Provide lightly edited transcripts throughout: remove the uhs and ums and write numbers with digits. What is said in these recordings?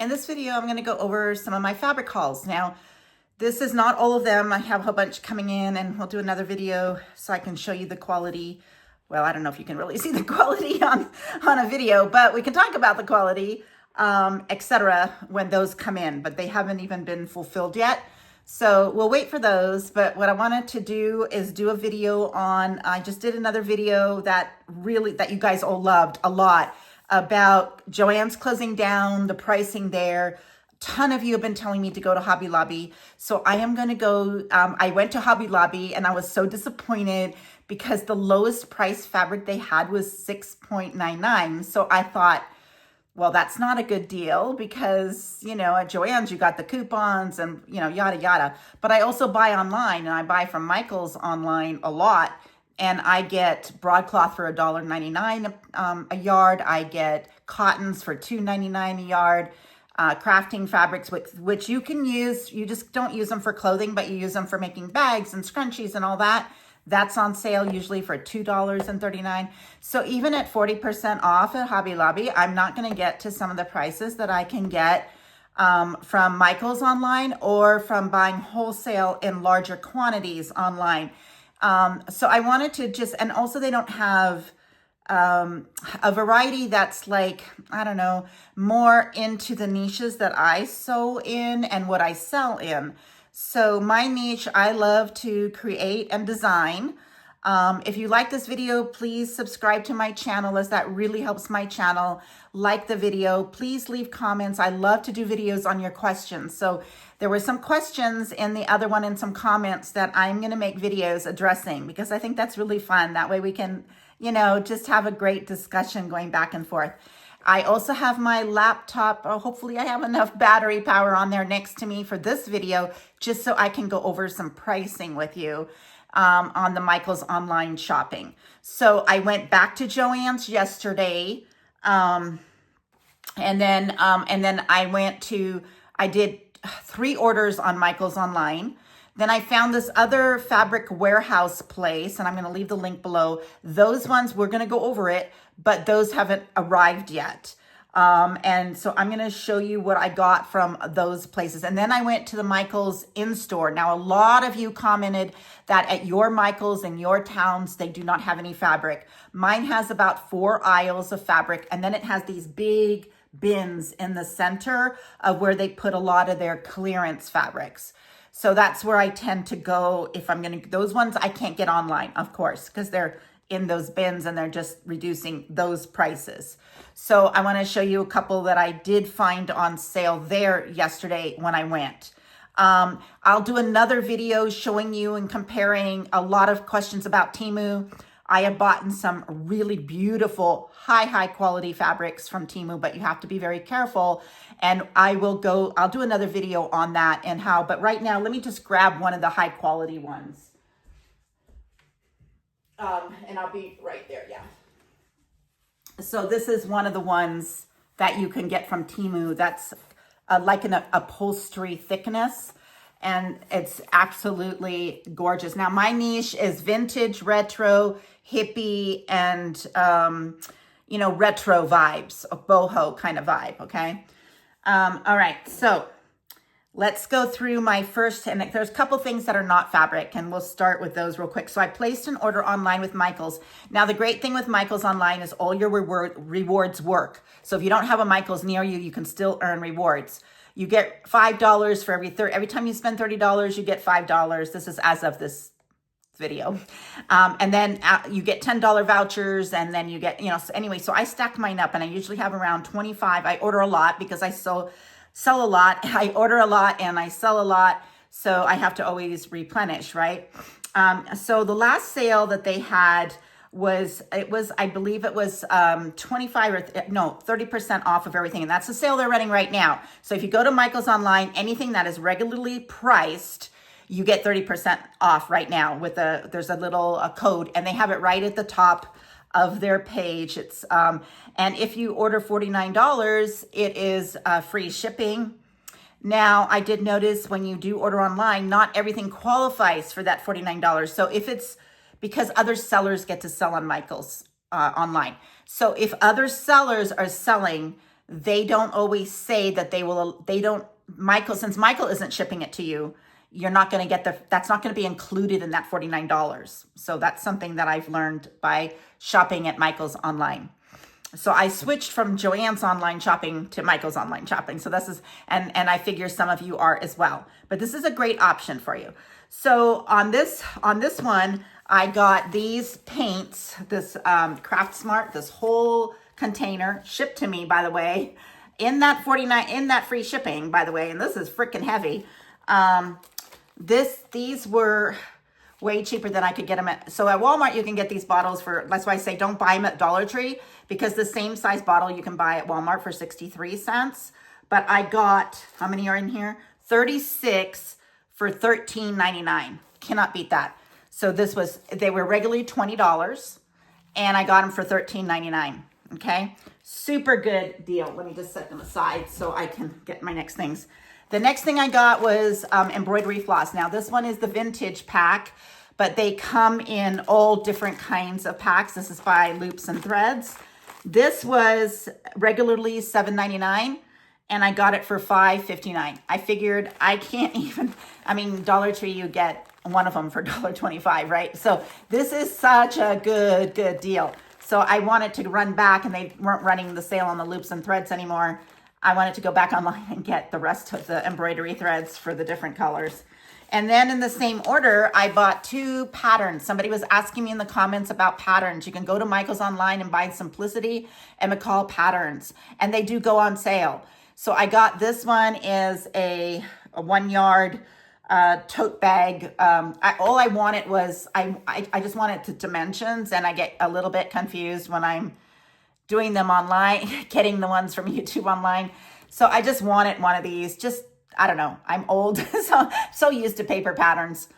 In this video, I'm going to go over some of my fabric hauls. Now, this is not all of them. I have a whole bunch coming in, and we'll do another video so I can show you the quality. Well, I don't know if you can really see the quality on a video, but we can talk about the quality, etc. when those come in, but they haven't even been fulfilled yet. So we'll wait for those. But what I wanted to do is do a video on, I just did another video that you guys all loved a lot, about Joann's closing down, the pricing there. A ton of you have been telling me to go to Hobby Lobby. So I am going to go, I went to Hobby Lobby and I was so disappointed because the lowest price fabric they had was $6.99. So I thought, well, that's not a good deal because, you know, at Joann's you got the coupons and, you know, yada, yada. But I also buy online, and I buy from Michael's online a lot. And I get broadcloth for $1.99 a yard. I get cottons for $2.99 a yard. Crafting fabrics, which you can use. You just don't use them for clothing, but you use them for making bags and scrunchies and all that. That's on sale usually for $2.39. So even at 40% off at Hobby Lobby, I'm not going to get to some of the prices that I can get from Michael's online or from buying wholesale in larger quantities online. So I wanted to just, and also they don't have a variety that's like, I don't know, more into the niches that I sew in and what I sell in. So my niche, I love to create and design. If you like this video, please subscribe to my channel, as that really helps my channel. Like the video, please leave comments. I love to do videos on your questions. So there were some questions in the other one and some comments that I'm going to make videos addressing, because I think that's really fun. That way we can, you know, just have a great discussion going back and forth. I also have my laptop. Hopefully I have enough battery power on there next to me for this video, just so I can go over some pricing with you on the Michael's online shopping. So I went back to Joann's yesterday. And then I did 3 orders on Michael's online. Then I found this other fabric warehouse place, and I'm going to leave the link below. Those ones, we're going to go over it, but those haven't arrived yet. And so I'm going to show you what I got from those places. And then I went to the Michael's in-store. Now, a lot of you commented that at your Michael's in your towns, they do not have any fabric. Mine has about 4 aisles of fabric, and then it has these big bins in the center of where they put a lot of their clearance fabrics. So that's where I tend to go if I'm going to, those ones I can't get online, of course, because they're in those bins and they're just reducing those prices. So I want to show you a couple that I did find on sale there yesterday when I went. I'll do another video showing you and comparing a lot of questions about Temu. I have bought some really beautiful, high quality fabrics from Temu, but you have to be very careful. And I'll do another video on that and how, but right now, let me just grab one of the high quality ones. And I'll be right there, yeah. So this is one of the ones that you can get from Temu that's like an upholstery thickness. And it's absolutely gorgeous. Now, my niche is vintage, retro, hippie, and, you know, retro vibes, a boho kind of vibe, okay? All right, so let's go through my first, and there's a couple things that are not fabric, and we'll start with those real quick. So I placed an order online with Michael's. Now, the great thing with Michael's online is all your rewards work. So if you don't have a Michael's near you, you can still earn rewards. You get $5 for every time you spend $30, you get $5. This is as of this video. And then you get $10 vouchers, and then you get, you know, so anyway, so I stack mine up, and I usually have around 25. I order a lot because I sell a lot. I order a lot and I sell a lot. So I have to always replenish, right? So the last sale that they had I believe it was 30% off of everything. And that's the sale they're running right now. So if you go to Michael's online, anything that is regularly priced, you get 30% off right now with there's a little code, and they have it right at the top of their page. It's, and if you order $49, it is free shipping. Now, I did notice when you do order online, not everything qualifies for that $49. So if it's, because other sellers get to sell on Michael's online. So if other sellers are selling they don't always say that since Michael isn't shipping it to you, you're not going to get that's not going to be included in that $49. So that's something that I've learned by shopping at Michael's online. So I switched from Joann's online shopping to Michael's online shopping. So this is, and I figure some of you are as well, but this is a great option for you. So on this one, I got these paints, this Craft Smart, this whole container shipped to me, by the way, in that free shipping, by the way, and this is freaking heavy. These were way cheaper than I could get them at. So at Walmart, you can get these bottles for, that's why I say don't buy them at Dollar Tree, because the same size bottle you can buy at Walmart for 63 cents. But I got, how many are in here? 36 for $13.99. Cannot beat that. So they were regularly $20 and I got them for $13.99. Okay. Super good deal. Let me just set them aside so I can get my next things. The next thing I got was embroidery floss. Now this one is the vintage pack, but they come in all different kinds of packs. This is by Loops and Threads. This was regularly $7.99 and I got it for $5.59. I figured I can't even, I mean, Dollar Tree, you get one of them for $1.25, right? So this is such a good deal. So I wanted to run back, and they weren't running the sale on the Loops and Threads anymore. I wanted to go back online and get the rest of the embroidery threads for the different colors. And then in the same order, I bought 2 patterns. Somebody was asking me in the comments about patterns. You can go to Michael's online and buy Simplicity and McCall patterns, and they do go on sale. So I got this one is a 1 yard tote bag. All I wanted was, I just wanted the dimensions, and I get a little bit confused when I'm doing them online, getting the ones from YouTube online. So I just wanted one of these. Just, I don't know, I'm old, so used to paper patterns.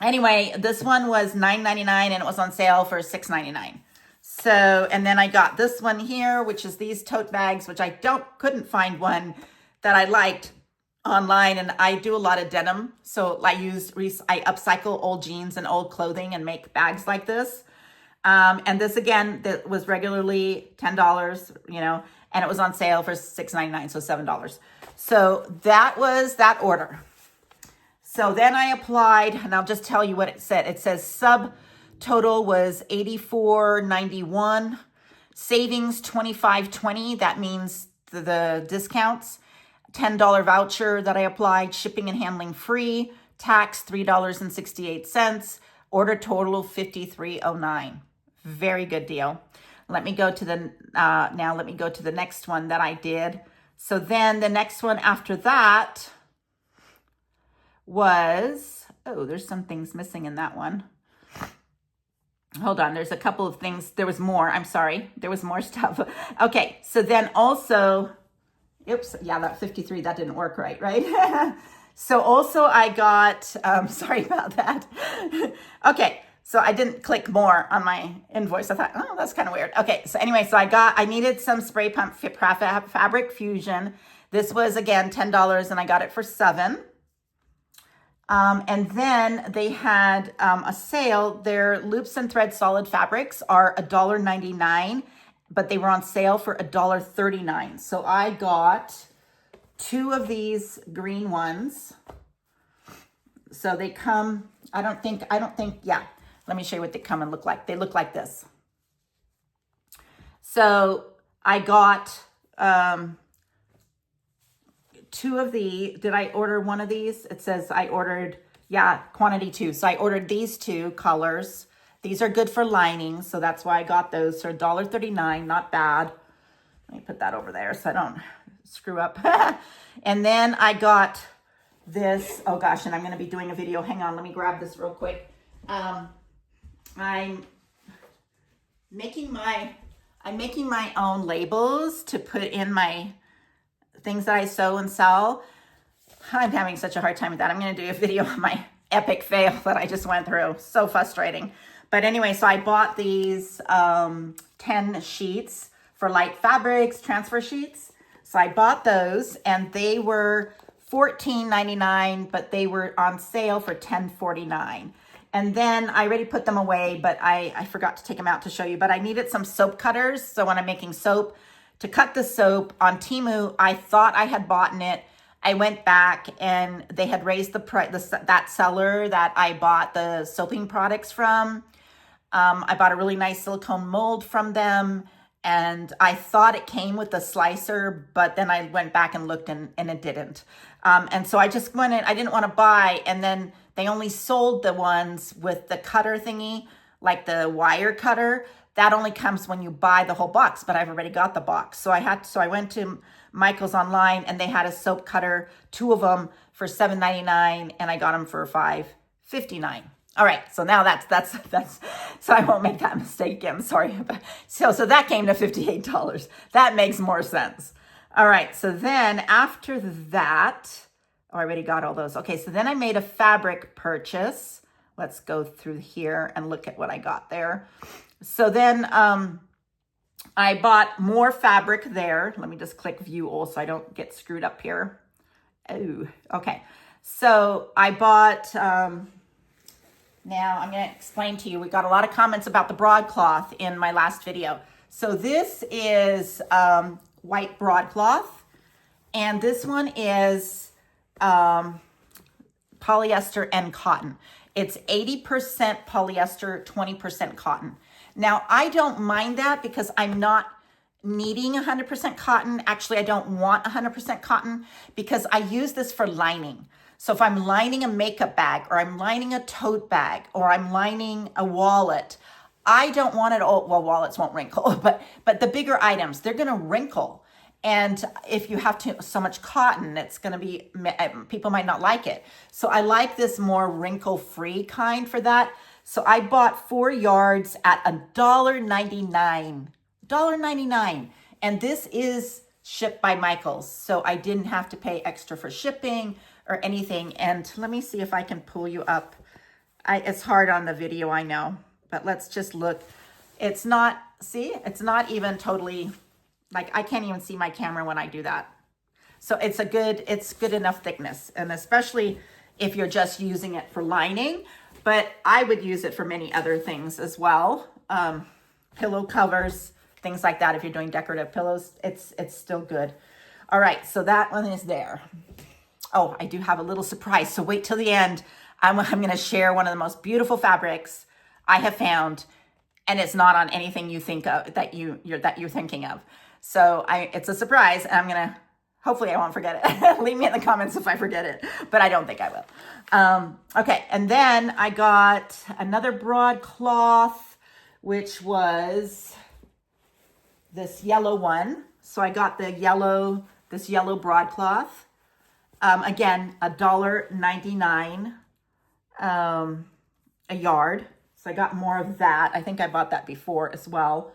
Anyway, this one was $9.99 and it was on sale for $6.99. So, and then I got this one here, which is these tote bags, which I couldn't find one that I liked online, and I do a lot of denim. So I upcycle old jeans and old clothing and make bags like this. And this again, that was regularly $10, and it was on sale for $6.99, so $7. So that was that order. So then I applied, and I'll just tell you what it said. It says subtotal was $84.91, savings $25.20. That means the discounts. $10 voucher that I applied, shipping and handling free, tax $3.68, order total $53.09. Very good deal. Let me go to the next one that I did. So then the next one after that was, there's some things missing in that one. Hold on, there's a couple of things. There was more, I'm sorry. There was more stuff. Okay, so then also, oops, yeah, that 53, that didn't work right? So also I got, sorry about that. Okay, so I didn't click more on my invoice. I thought, oh, that's kind of weird. Okay, so anyway, so I needed some spray pump fabric fusion. This was, again, $10, and I got it for $7. And then they had a sale. Their Loops and Thread solid fabrics are $1.99, but they were on sale for $1.39. So I got 2 of these green ones. So they come, I don't think, yeah. Let me show you what they come and look like. They look like this. So I got 2 of the, did I order one of these? It says I ordered, yeah, quantity 2. So I ordered these 2 colors. These are good for lining, so that's why I got those for $1.39, not bad. Let me put that over there so I don't screw up. And then I got this, oh gosh, and I'm gonna be doing a video. Hang on, let me grab this real quick. I'm making my own labels to put in my things that I sew and sell. I'm having such a hard time with that. I'm going to do a video on my epic fail that I just went through. So frustrating. But anyway, so I bought these 10 sheets for light fabrics, transfer sheets. So I bought those, and they were $14.99, but they were on sale for $10.49. And then I already put them away, but I forgot to take them out to show you. But I needed some soap cutters. So when I'm making soap, to cut the soap on Temu. I thought I had bought it. I went back and they had raised the price, that seller that I bought the soaping products from. I bought a really nice silicone mold from them, and I thought it came with the slicer, but then I went back and looked and it didn't. And so I just went in, I didn't want to buy, and then they only sold the ones with the cutter thingy, like the wire cutter. That only comes when you buy the whole box, but I've already got the box. So I went to Michael's online and they had a soap cutter, 2 of them for $7.99, and I got them for $5.59. All right, so now that's so I won't make that mistake again. Sorry. So that came to $58. That makes more sense. All right, so then after that, I already got all those. Okay, so then I made a fabric purchase. Let's go through here and look at what I got there. So then I bought more fabric there. Let me just click view all so I don't get screwed up here. Oh, okay. So I bought, now I'm going to explain to you, we got a lot of comments about the broadcloth in my last video. So this is white broadcloth, and this one is polyester and cotton. It's 80% polyester, 20% cotton. Now, I don't mind that because I'm not needing 100% cotton. Actually, I don't want 100% cotton because I use this for lining. So if I'm lining a makeup bag, or I'm lining a tote bag, or I'm lining a wallet, I don't want it all, well, wallets won't wrinkle, but the bigger items, they're gonna wrinkle. And if you have so much cotton, it's gonna be, people might not like it. So I like this more wrinkle-free kind for that. So I bought 4 yards at $1.99, $1.99. And this is shipped by Michael's. So I didn't have to pay extra for shipping or anything. And let me see if I can pull you up. It's hard on the video, I know, but let's just look. It's not, see, it's not even totally, like I can't even see my camera when I do that. So it's good enough thickness. And especially if you're just using it for lining, but I would use it for many other things as well. Pillow covers, things like that. If you're doing decorative pillows, it's still good. All right, so that one is there. Oh, I do have a little surprise. So wait till the end. I'm going to share one of the most beautiful fabrics I have found, and it's not on anything you think of that you're thinking of. So it's a surprise, and I'm going to, hopefully I won't forget it. Leave me in the comments if I forget it, but I don't think I will. Okay, and then I got another broadcloth, which was this yellow one. So I got this yellow broadcloth. Again, $1.99 a yard. So I got more of that. I think I bought that before as well.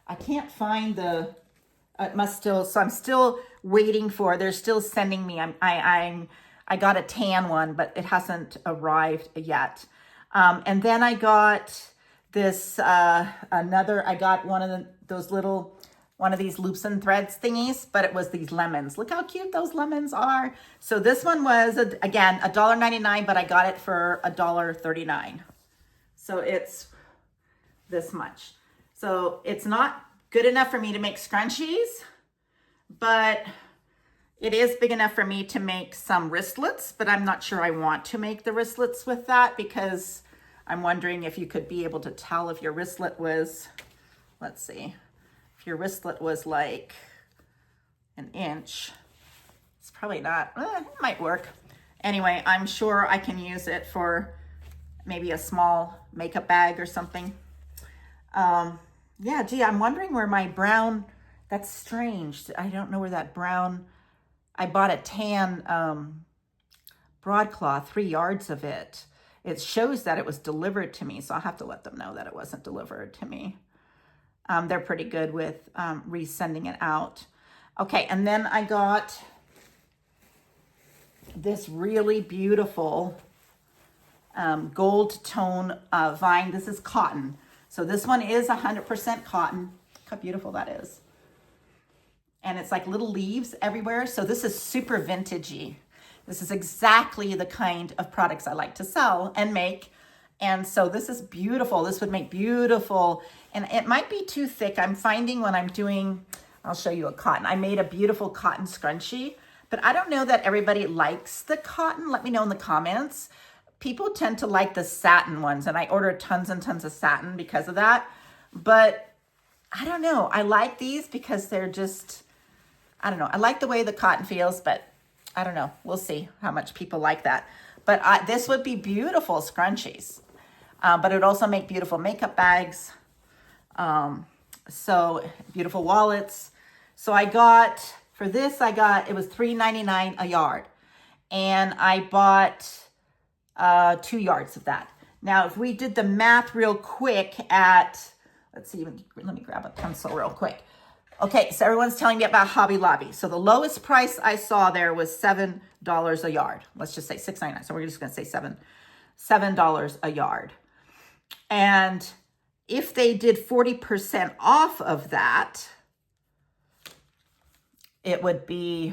I can't find it must still, so I'm still waiting for, they're still sending me, I got a tan one, but it hasn't arrived yet. And then I got this, I got one of these loops and threads thingies, but it was these lemons. Look how cute those lemons are. So this one was, again, $1.99, but I got it for $1.39. So it's this much. So it's not good enough for me to make scrunchies, but it is big enough for me to make some wristlets, but I'm not sure I want to make the wristlets with that because I'm wondering if you could be able to tell if your wristlet was, let's see, if your wristlet was like an inch, it's probably not, it might work. Anyway, I'm sure I can use it for maybe a small makeup bag or something. Yeah, gee, I'm wondering where my brown, that's strange. I don't know where that brown, I bought a tan broadcloth, 3 yards of it. It shows that it was delivered to me, so I'll have to let them know that it wasn't delivered to me. They're pretty good with resending it out. Okay, and then I got this really beautiful gold tone vine. This is cotton. So this one is 100% cotton. Look how beautiful that is. And it's like little leaves everywhere. So this is super vintagey. This is exactly the kind of products I like to sell and make. And so this is beautiful. This would make beautiful, and it might be too thick. I'm finding when I'm doing I'll show you a cotton. I made a beautiful cotton scrunchie, but I don't know that everybody likes the cotton. Let me know in the comments. People tend to like the satin ones, and I ordered tons and tons of satin because of that. But I don't know. I like these because they're just, I don't know. I like the way the cotton feels, but I don't know. We'll see how much people like that. But this would be beautiful scrunchies. But it would also make beautiful makeup bags. So beautiful wallets. So I got, for this, it was $3.99 a yard. And I bought 2 yards of that. Now, if we did the math real quick at, let's see, let me grab a pencil real quick. Okay, so everyone's telling me about Hobby Lobby. So the lowest price I saw there was $7 a yard. Let's just say $6.99. So we're just going to say $7 a yard. And if they did 40% off of that, it would be,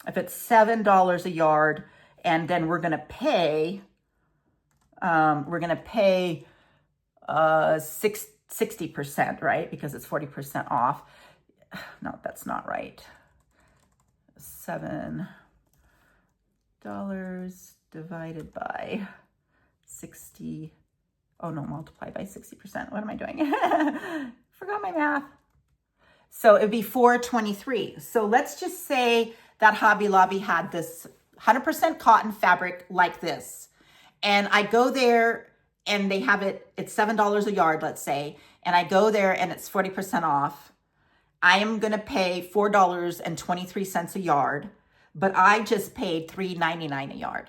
if it's $7 a yard, and then we're going to pay 60%, right? Because it's 40% off. No, that's not right. $7 divided by 60. Oh no, multiply by 60%. What am I doing? Forgot my math. So it'd be $4.23. So let's just say that Hobby Lobby had this 100% cotton fabric like this. And I go there and they have it's $7 a yard, let's say. And I go there and it's 40% off. I am going to pay $4.23 a yard, but I just paid $3.99 a yard.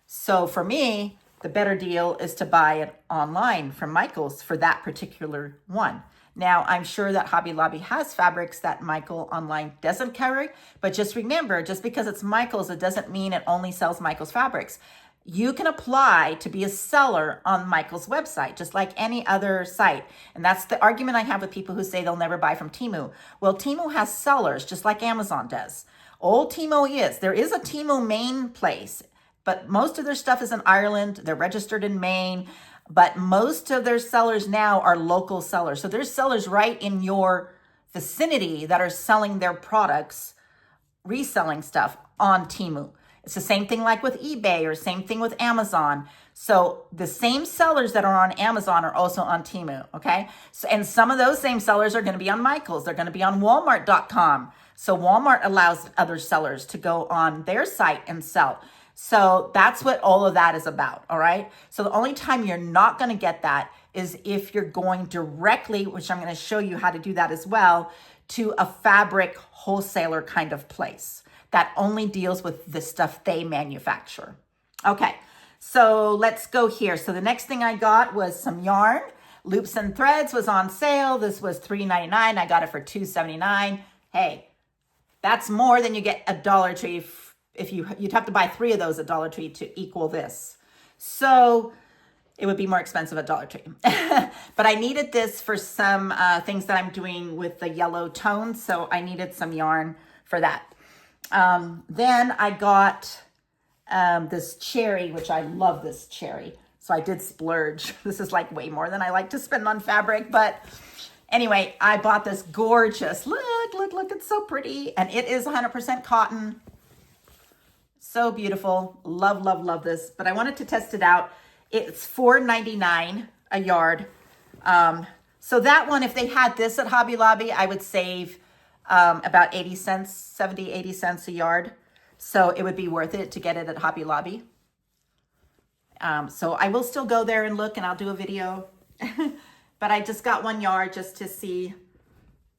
So for me, the better deal is to buy it online from Michael's for that particular one. Now, I'm sure that Hobby Lobby has fabrics that Michael online doesn't carry, but just remember, just because it's Michael's, it doesn't mean it only sells Michael's fabrics. You can apply to be a seller on Michael's website, just like any other site. And that's the argument I have with people who say they'll never buy from Temu. Well, Temu has sellers, just like Amazon does. Old Temu is. There is a Temu Maine place, but most of their stuff is in Ireland. They're registered in Maine, but most of their sellers now are local sellers. So there's sellers right in your vicinity that are selling their products, reselling stuff on Temu. It's the same thing like with eBay or same thing with Amazon. So the same sellers that are on Amazon are also on Temu, okay? So, and some of those same sellers are going to be on Michael's. They're going to be on Walmart.com. So Walmart allows other sellers to go on their site and sell. So that's what all of that is about, all right? So the only time you're not going to get that is if you're going directly, which I'm going to show you how to do that as well, to a fabric wholesaler kind of place that only deals with the stuff they manufacture. Okay, so let's go here. So the next thing I got was some yarn. Loops and Threads was on sale. This was $3.99. I got it for $2.79. Hey, that's more than you get at Dollar Tree. If you'd have to buy 3 of those at Dollar Tree to equal this. So it would be more expensive at Dollar Tree. But I needed this for some things that I'm doing with the yellow tone. So I needed some yarn for that. Then I got this cherry, which I love this cherry. So I did splurge. This is like way more than I like to spend on fabric. But anyway, I bought this gorgeous, look, it's so pretty. And it is 100% cotton. So beautiful. Love, love, love this. But I wanted to test it out. It's $4.99 a yard. So that one, if they had this at Hobby Lobby, I would save about 80 cents, 70, 80 cents a yard. So it would be worth it to get it at Hobby Lobby. So I will still go there and look and I'll do a video. But I just got 1 yard just to see.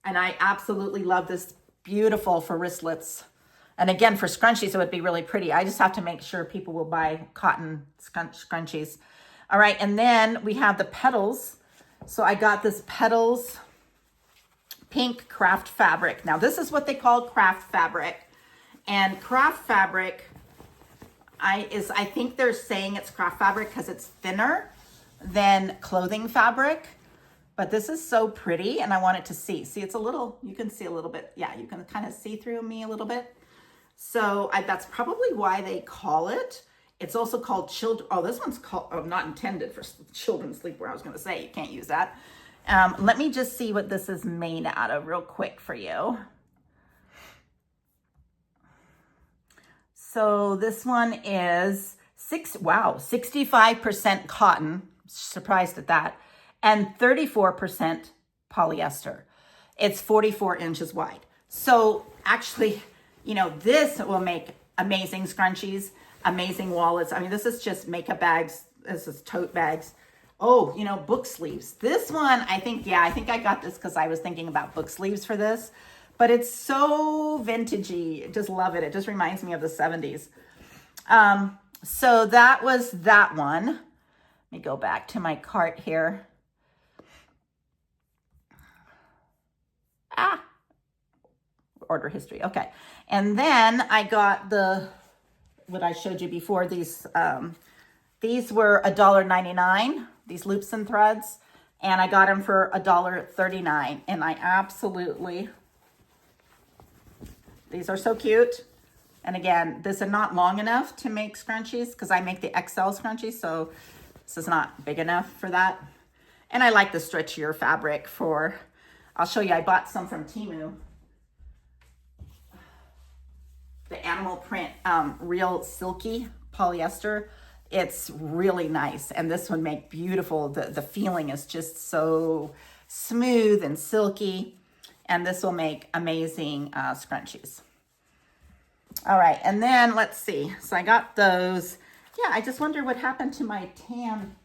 And I absolutely love this. Beautiful for wristlets. And again, for scrunchies, it would be really pretty. I just have to make sure people will buy cotton scrunchies. All right, and then we have the petals. So I got this petals pink craft fabric. Now, this is what they call craft fabric. And craft fabric, I think they're saying it's craft fabric because it's thinner than clothing fabric. But this is so pretty, and I want it to see. See, it's a little, you can see a little bit. Yeah, you can kind of see through me a little bit. So that's probably why they call it. It's also called children. Oh, this one's called, not intended for children's sleepwear. I was going to say, you can't use that. Let me just see what this is made out of real quick for you. So this one is 65% cotton, surprised at that, and 34% polyester. It's 44 inches wide. So actually, you know, this will make amazing scrunchies, amazing wallets. I mean, this is just makeup bags. This is tote bags. Oh, you know, book sleeves. This one, I think I got this because I was thinking about book sleeves for this. But it's so vintagey. Just love it. It just reminds me of the 70s. So that was that one. Let me go back to my cart here. Order history. Okay. And then I got what I showed you before. These were $1.99, these loops and threads. And I got them for $1.39. And I absolutely... These are so cute. And again, this is not long enough to make scrunchies because I make the XL scrunchies, so this is not big enough for that. And I like the stretchier fabric for, I'll show you, I bought some from Temu. The animal print, real silky polyester. It's really nice. And this would make beautiful, the feeling is just so smooth and silky. And this will make amazing scrunchies. All right, and then let's see. So I got those. Yeah, I just wonder what happened to my tan.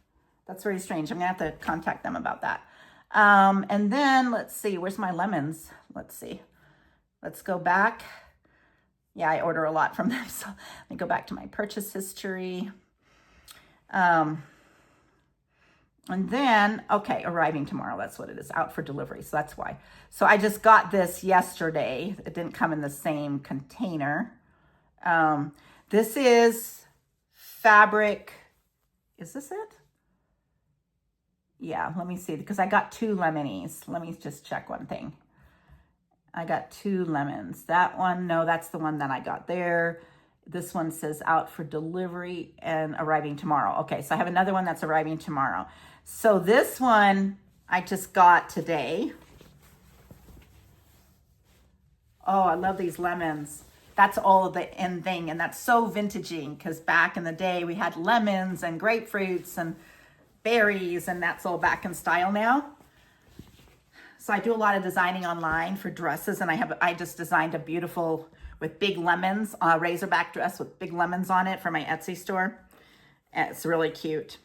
That's very strange. I'm gonna have to contact them about that. And then let's see, where's my lemons? Let's see. Let's go back. Yeah, I order a lot from them. So let me go back to my purchase history. And then, okay, arriving tomorrow. That's what it is, out for delivery. So that's why. So I just got this yesterday. It didn't come in the same container. This is fabric. Is this it? Yeah, let me see, because I got 2 lemonies. Let me just check one thing. I got 2 lemons. That one, no, that's the one that I got there. This one says out for delivery and arriving tomorrow. Okay, so I have another one that's arriving tomorrow. So this one I just got today. Oh, I love these lemons. That's all the end thing. And that's so vintagey because back in the day we had lemons and grapefruits and berries, and that's all back in style now. So I do a lot of designing online for dresses, and I just designed a beautiful with big lemons, razorback dress with big lemons on it for my Etsy store. It's really cute.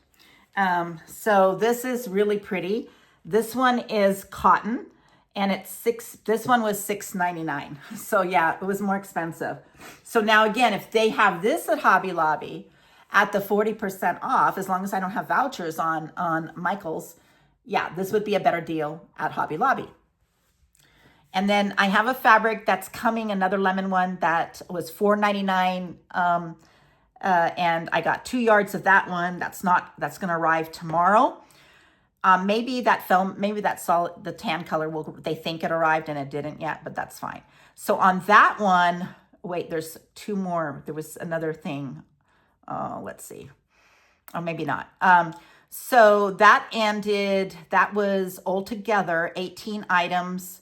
So this is really pretty. This one is cotton, and this one was $6.99. So yeah, it was more expensive. So now again, if they have this at Hobby Lobby at the 40% off, as long as I don't have vouchers on Michael's, yeah, this would be a better deal at Hobby Lobby. And then I have a fabric that's coming, another lemon one that was $4.99. And I got 2 yards of that one. That's going to arrive tomorrow. Maybe the tan color they think it arrived and it didn't yet, but that's fine. So on that one, wait, there's 2 more. There was another thing. Let's see. Oh, maybe not. So that was altogether 18 items,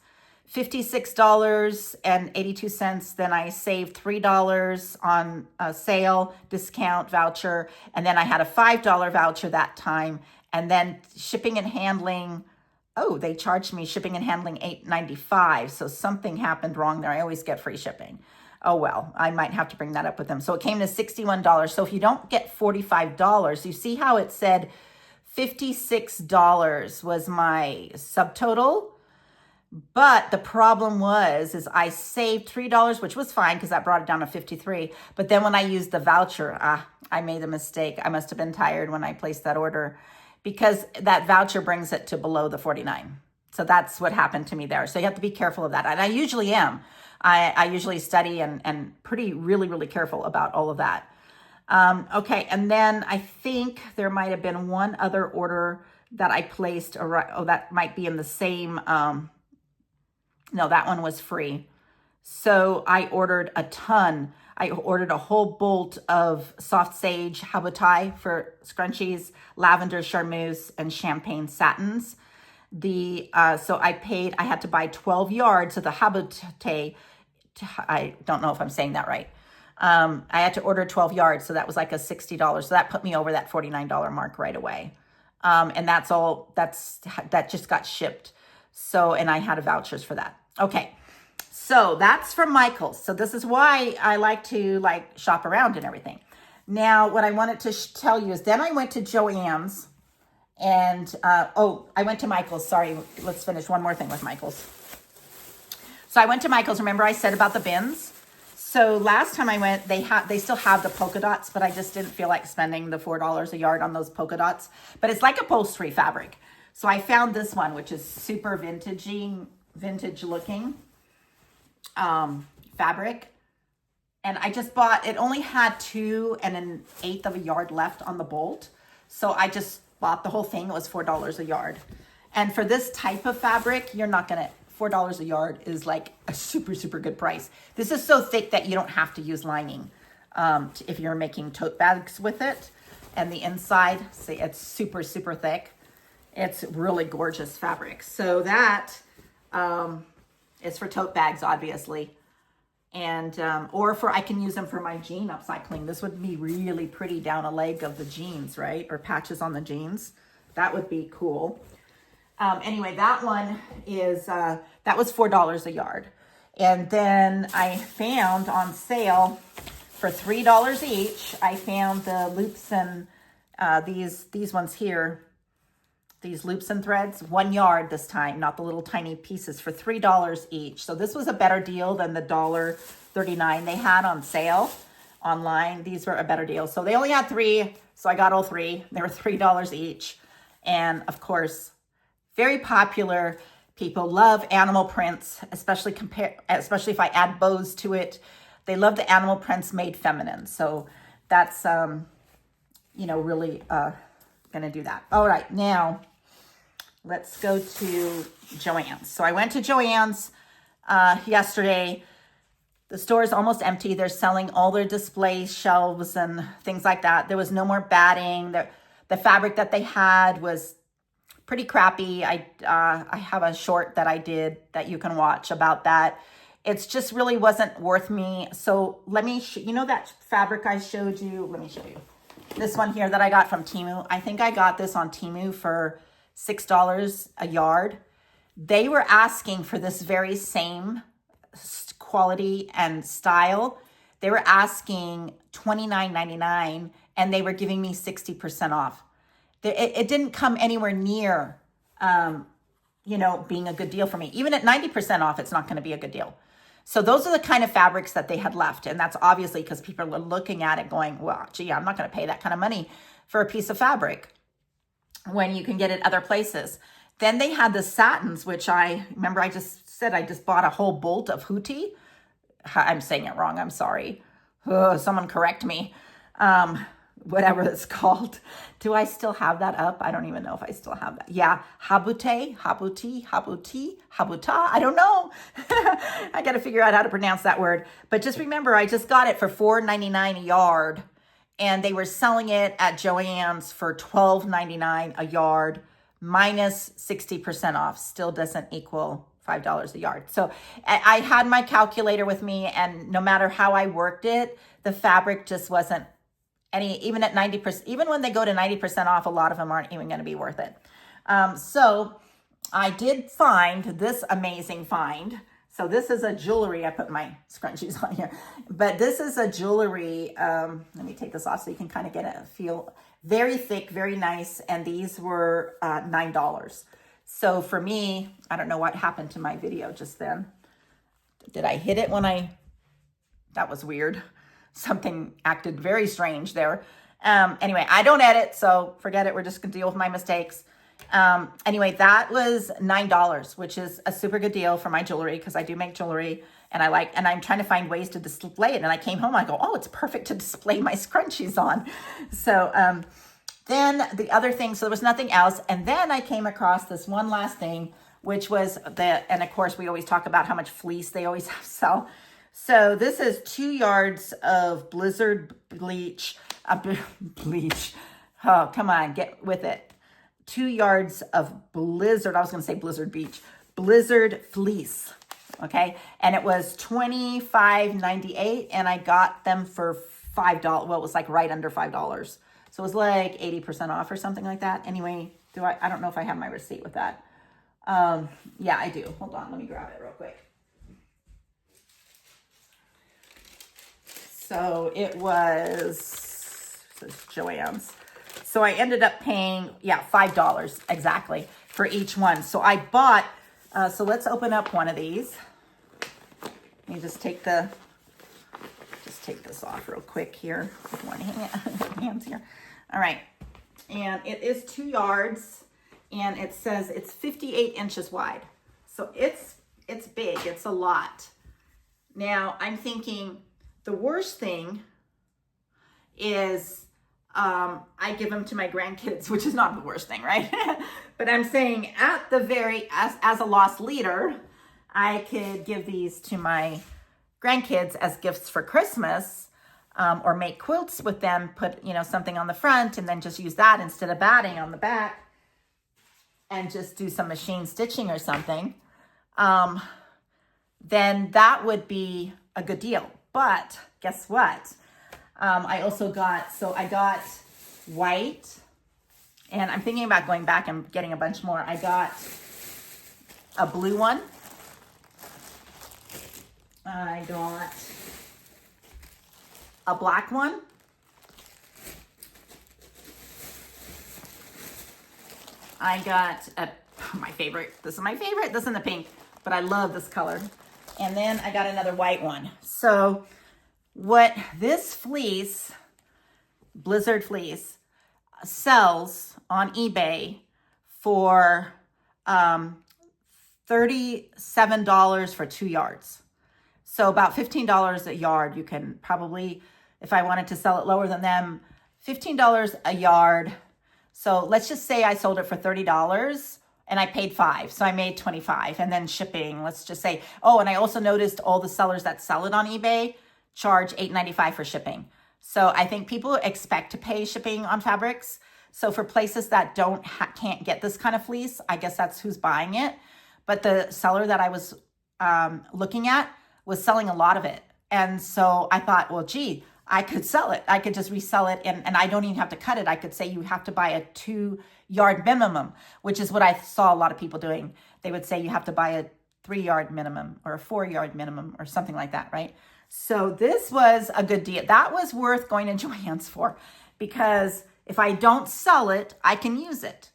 $56.82. Then I saved $3 on a sale discount voucher. And then I had a $5 voucher that time. And then shipping and handling, they charged me shipping and handling $8.95. So something happened wrong there. I always get free shipping. Oh, well, I might have to bring that up with them. So it came to $61. So if you don't get $45, you see how it said $56 was my subtotal. But the problem is I saved $3, which was fine because that brought it down to $53. But then when I used the voucher, I made a mistake. I must have been tired when I placed that order because that voucher brings it to below the $49. So that's what happened to me there. So you have to be careful of that. And I usually am. I usually study and really, really careful about all of that. Okay, and then I think there might have been one other order that I placed. That might be in the same... No, that one was free. So I ordered a ton. I ordered a whole bolt of soft sage habotai for scrunchies, lavender charmeuse, and champagne satins. So I had to buy 12 yards of the habute. I don't know if I'm saying that right. I had to order 12 yards. So that was like a $60. So that put me over that $49 mark right away. And that just got shipped. So, and I had vouchers for that. Okay. So that's from Michael's. So this is why I like to shop around and everything. Now, what I wanted to tell you is then I went to Joann's and, I went to Michael's. Sorry. Let's finish one more thing with Michael's. So I went to Michael's. Remember I said about the bins? So last time I went, they still have the polka dots, but I just didn't feel like spending the $4 a yard on those polka dots. But it's like upholstery fabric. So I found this one, which is super vintage looking fabric. And I just bought, it only had 2 1/8 of a yard left on the bolt. So I just bought the whole thing. It was $4 a yard. And for this type of fabric, you're not going to, $4 a yard is like a super, super good price. This is so thick that you don't have to use lining if you're making tote bags with it. And the inside, see, it's super, super thick. It's really gorgeous fabric. So that is for tote bags, obviously. And, I can use them for my jean upcycling. This would be really pretty down a leg of the jeans, right? Or patches on the jeans. That would be cool. Anyway, that one is, that was $4 a yard. And then I found on sale for $3 each, I found the loops and these ones here, these loops and threads, 1 yard this time, not the little tiny pieces, for $3 each. So this was a better deal than the $1.39 they had on sale online. These were a better deal. So they only had 3, so I got all 3. They were $3 each. And of course, very popular. People love animal prints, especially if I add bows to it. They love the animal prints made feminine. So that's, really going to do that. All right, now let's go to Joann's. So I went to Joann's yesterday. The store is almost empty. They're selling all their display shelves and things like that. There was no more batting. The fabric that they had was pretty crappy. I have a short that I did that you can watch about that. It's just really wasn't worth me. So let me, that fabric I showed you? Let me show you. This one here that I got from Temu. I think I got this on Temu for $6 a yard. They were asking for this very same quality and style. They were asking $29.99 and they were giving me 60% off. It didn't come anywhere near, being a good deal for me. Even at 90% off, it's not going to be a good deal. So those are the kind of fabrics that they had left. And that's obviously because people are looking at it going, well, gee, I'm not going to pay that kind of money for a piece of fabric when you can get it other places. Then they had the satins, which I just said I just bought a whole bolt of hootie. I'm saying it wrong. I'm sorry. Someone correct me. Whatever it's called. Do I still have that up? I don't even know if I still have that. Yeah, habuta. I don't know. I got to figure out how to pronounce that word. But just remember, I just got it for $4.99 a yard. And they were selling it at Joann's for $12.99 a yard, minus 60% off. Still doesn't equal $5 a yard. So I had my calculator with me, and no matter how I worked it, the fabric just wasn't even at 90%, even when they go to 90% off, a lot of them aren't even going to be worth it. So I did find this amazing find. So this is a jewelry. I put my scrunchies on here, but this is a jewelry. Let me take this off so you can kind of get a feel. Very thick, very nice. And these were $9. So for me, I don't know what happened to my video just then. Did I hit it that was weird. Something acted very strange there. Anyway, I don't edit, so forget it. We're just gonna deal with my mistakes. Anyway, that was $9, which is a super good deal for my jewelry because I do make jewelry and I'm trying to find ways to display it. And I came home, I go, oh, it's perfect to display my scrunchies on. So then the other thing, so there was nothing else. And then I came across this one last thing, which was and of course we always talk about how much fleece they always sell. So this is 2 yards of blizzard bleach. Bleach. Oh, come on, get with it. 2 yards of blizzard. I was going to say Blizzard Beach, blizzard fleece. Okay. And it was $25.98 and I got them for $5. Well, it was like right under $5. So it was like 80% off or something like that. Anyway, I don't know if I have my receipt with that. Yeah, I do. Hold on. Let me grab it real quick. So it was Joann's. So I ended up paying, yeah, $5 exactly for each one. So I bought, so let's open up one of these. Let me just take this off real quick here with one hand here. All right. And it is 2 yards and it says it's 58 inches wide. So it's big. It's a lot. Now I'm thinking the worst thing is I give them to my grandkids, which is not the worst thing, right? But I'm saying at the as a lost leader, I could give these to my grandkids as gifts for Christmas, or make quilts with them, put, you know, something on the front and then just use that instead of batting on the back and just do some machine stitching or something. Then that would be a good deal. But guess what? I also got, I got white, and I'm thinking about going back and getting a bunch more. I got a blue one. I got a black one. I got my favorite. This is my favorite. This is in the pink, but I love this color. And then I got another white one. So what this fleece, Blizzard fleece, sells on eBay for $37 for 2 yards. So about $15 a yard. You can probably, if I wanted to sell it lower than them, $15 a yard. So let's just say I sold it for $30 and I paid $5. So I made $25, and then shipping, let's just say, oh, and I also noticed all the sellers that sell it on eBay charge $8.95 for shipping. So I think people expect to pay shipping on fabrics. So for places that can't get this kind of fleece, I guess that's who's buying it. But the seller that I was looking at was selling a lot of it. And so I thought, well, gee, I could sell it. I could just resell it, and I don't even have to cut it. I could say you have to buy a 2 yard minimum, which is what I saw a lot of people doing. They would say you have to buy a 3 yard minimum or a 4 yard minimum or something like that, right? So this was a good deal. That was worth going to Joann's for, because if I don't sell it, I can use it.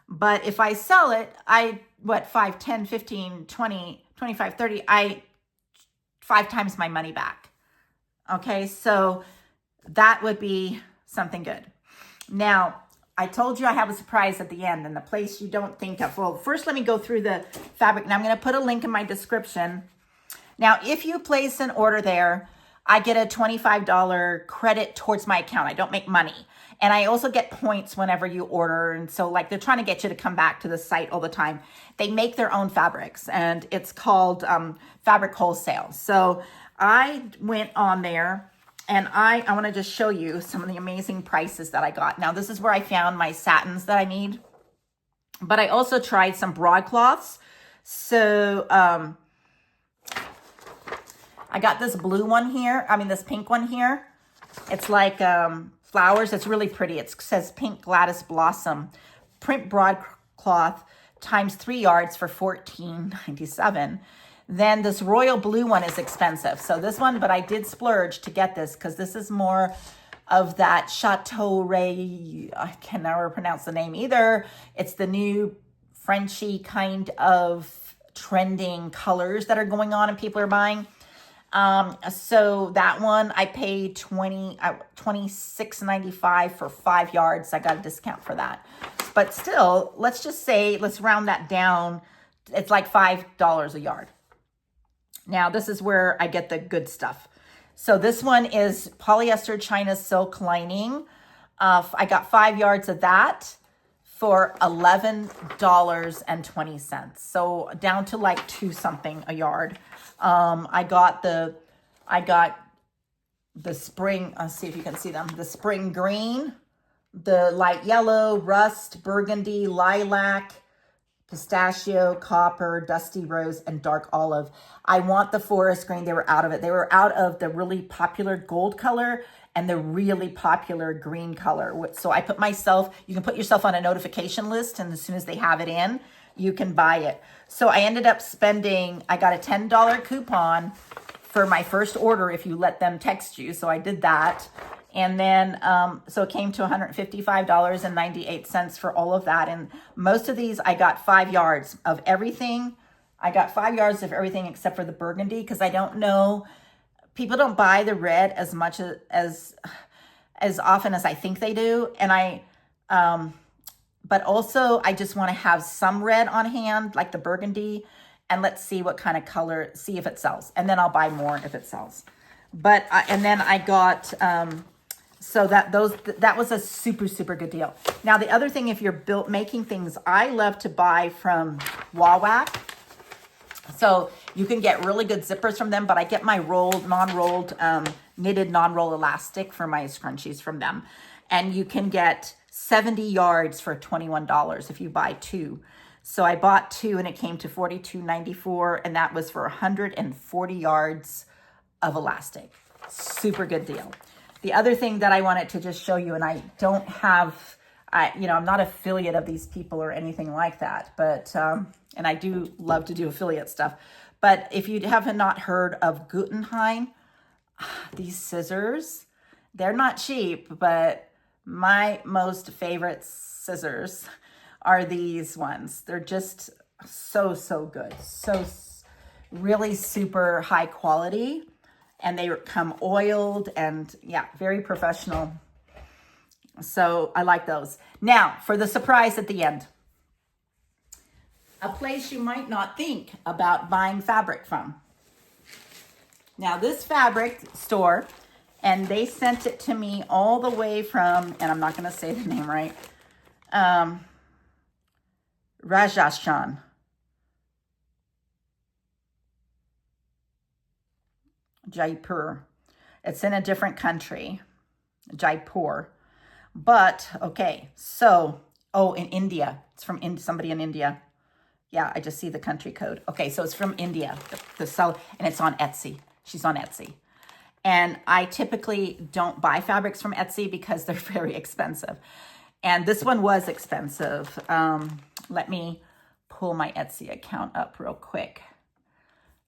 But if I sell it, 5, 10, 15, 20, 25, 30, 5 times my money back. Okay, so that would be something good. Now, I told you I have a surprise at the end, and the place you don't think of. Well, first let me go through the fabric. Now I'm going to put a link in my description. Now, if you place an order there, I get a $25 credit towards my account. I don't make money. And I also get points whenever you order. And so like they're trying to get you to come back to the site all the time. They make their own fabrics, and it's called Fabric Wholesale. So I went on there, and I want to just show you some of the amazing prices that I got. Now, this is where I found my satins that I need. But I also tried some broadcloths. So I got this blue one here. This pink one here. It's like flowers. It's really pretty. It says Pink Gladys Blossom print broadcloth times 3 yards for $14.97. Then this royal blue one is expensive. So this one, but I did splurge to get this because this is more of that Chateau Ray. I can never pronounce the name either. It's the new Frenchy kind of trending colors that are going on and people are buying. So that one I paid $26.95 for 5 yards. I got a discount for that. But still, let's just say, let's round that down. It's like $5 a yard. Now, this is where I get the good stuff. So this one is polyester China silk lining. I got 5 yards of that for $11.20. So down to like 2 something a yard. I got the spring, let's see if you can see them, the spring green, the light yellow, rust, burgundy, lilac, pistachio, copper, dusty rose, and dark olive. I want the forest green. They were out of it. They were out of the really popular gold color and the really popular green color. So I put myself, you can put yourself on a notification list, and as soon as they have it in, you can buy it. So I ended up spending, I got a $10 coupon for my first order if you let them text you. So I did that. And then, so it came to $155.98 for all of that. And most of these, I got 5 yards of everything. I got 5 yards of everything except for the burgundy, because I don't know, people don't buy the red as much as often as I think they do. And but also I just want to have some red on hand, like the burgundy, and let's see what kind of color, see if it sells. And then I'll buy more if it sells. But, and then I got, so that was a super, super good deal. Now, the other thing, if you're making things, I love to buy from Wawac. So you can get really good zippers from them, but I get my non-rolled, knitted non-roll elastic for my scrunchies from them. And you can get 70 yards for $21 if you buy 2. So I bought 2 and it came to $42.94, and that was for 140 yards of elastic. Super good deal. The other thing that I wanted to just show you, and I don't have, I'm not affiliate of these people or anything like that, but, and I do love to do affiliate stuff. But if you have not heard of Guggenheim, these scissors, they're not cheap, but my most favorite scissors are these ones. They're just so, so good. So really super high quality. And they come oiled and yeah, very professional. So I like those. Now for the surprise at the end. A place you might not think about buying fabric from. Now this fabric store, and they sent it to me all the way from, and I'm not going to say the name right, Rajasthan. Jaipur. It's in a different country, Jaipur. But, okay, so, in India. It's from somebody in India. Yeah, I just see the country code. Okay, so it's from India, the seller, and it's on Etsy. She's on Etsy. And I typically don't buy fabrics from Etsy because they're very expensive. And this one was expensive. Let me pull my Etsy account up real quick.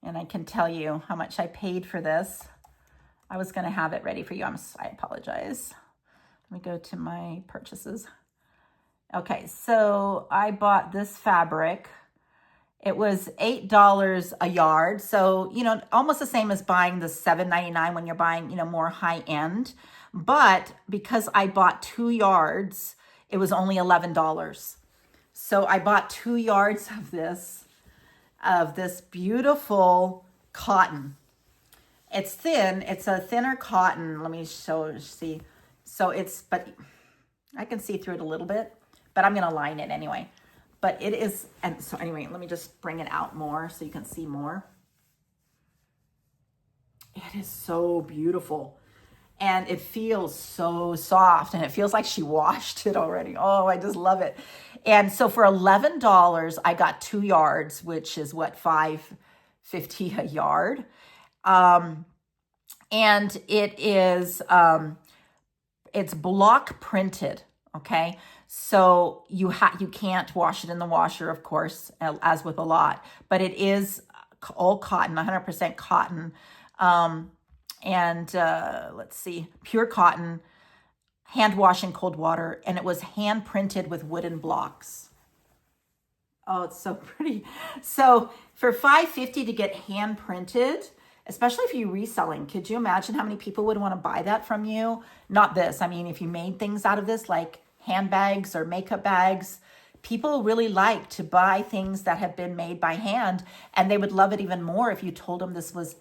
And I can tell you how much I paid for this. I was going to have it ready for you. I apologize. Let me go to my purchases. Okay, so I bought this fabric. It was $8 a yard. So, almost the same as buying the $7.99 when you're buying, more high end. But because I bought 2 yards, it was only $11. So I bought 2 yards of this beautiful cotton. It's thin. It's a thinner cotton. Let me see. So but I can see through it a little bit, but I'm going to line it anyway. But it is, and so anyway, let me just bring it out more so you can see more. It is so beautiful. And it feels so soft, and it feels like she washed it already. Oh, I just love it. And so for $11, I got 2 yards, which is what, $5.50 a yard. And it is, it's block printed. Okay. So you can't wash it in the washer, of course, as with a lot, but it is all cotton, 100% cotton. Let's see, pure cotton, hand wash in cold water, and it was hand printed with wooden blocks. Oh, it's so pretty. So for $5.50 to get hand printed, especially if you're reselling, could you imagine how many people would want to buy that from you? Not this. I mean, if you made things out of this, like handbags or makeup bags, people really like to buy things that have been made by hand, and they would love it even more if you told them this was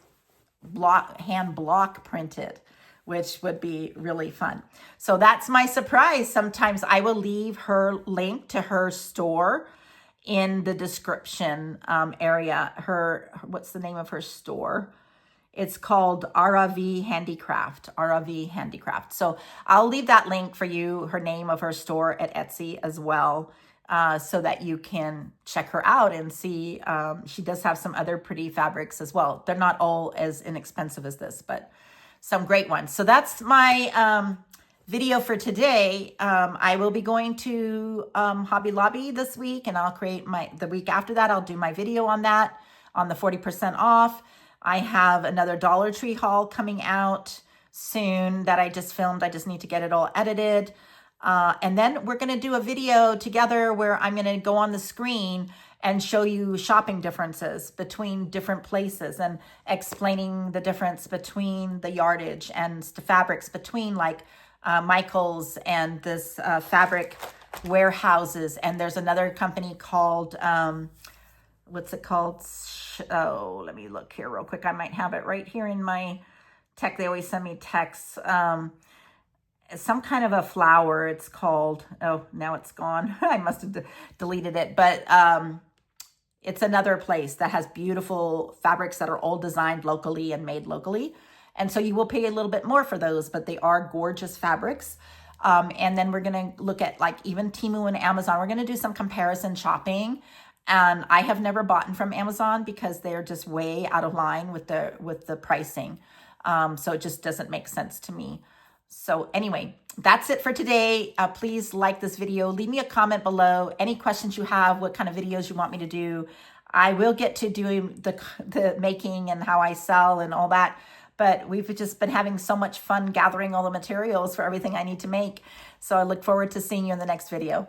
hand block printed, which would be really fun. So that's my surprise. Sometimes I will leave her link to her store in the description area. What's the name of her store? It's called RAV Handicraft, RAV Handicraft. So I'll leave that link for you, her name of her store at Etsy as well, so that you can check her out and see. She does have some other pretty fabrics as well. They're not all as inexpensive as this, but some great ones. So that's my video for today. I will be going to Hobby Lobby this week, and I'll create the week after that, I'll do my video on that, on the 40% off. I have another Dollar Tree haul coming out soon that I just filmed. I just need to get it all edited. And then we're going to do a video together where I'm going to go on the screen and show you shopping differences between different places and explaining the difference between the yardage and the fabrics between like Michael's and this fabric warehouses. And there's another company called, what's it called? Oh, let me look here real quick. I might have it right here in my tech. They always send me texts. Some kind of a flower it's called. Oh, now it's gone. I must have deleted it. But it's another place that has beautiful fabrics that are all designed locally and made locally. And so you will pay a little bit more for those, but they are gorgeous fabrics. And then we're going to look at like even Temu and Amazon. We're going to do some comparison shopping. And I have never bought from Amazon because they're just way out of line with the pricing. So it just doesn't make sense to me. So anyway, that's it for today. Please like this video. Leave me a comment below. Any questions you have, what kind of videos you want me to do. I will get to doing the making and how I sell and all that. But we've just been having so much fun gathering all the materials for everything I need to make. So I look forward to seeing you in the next video.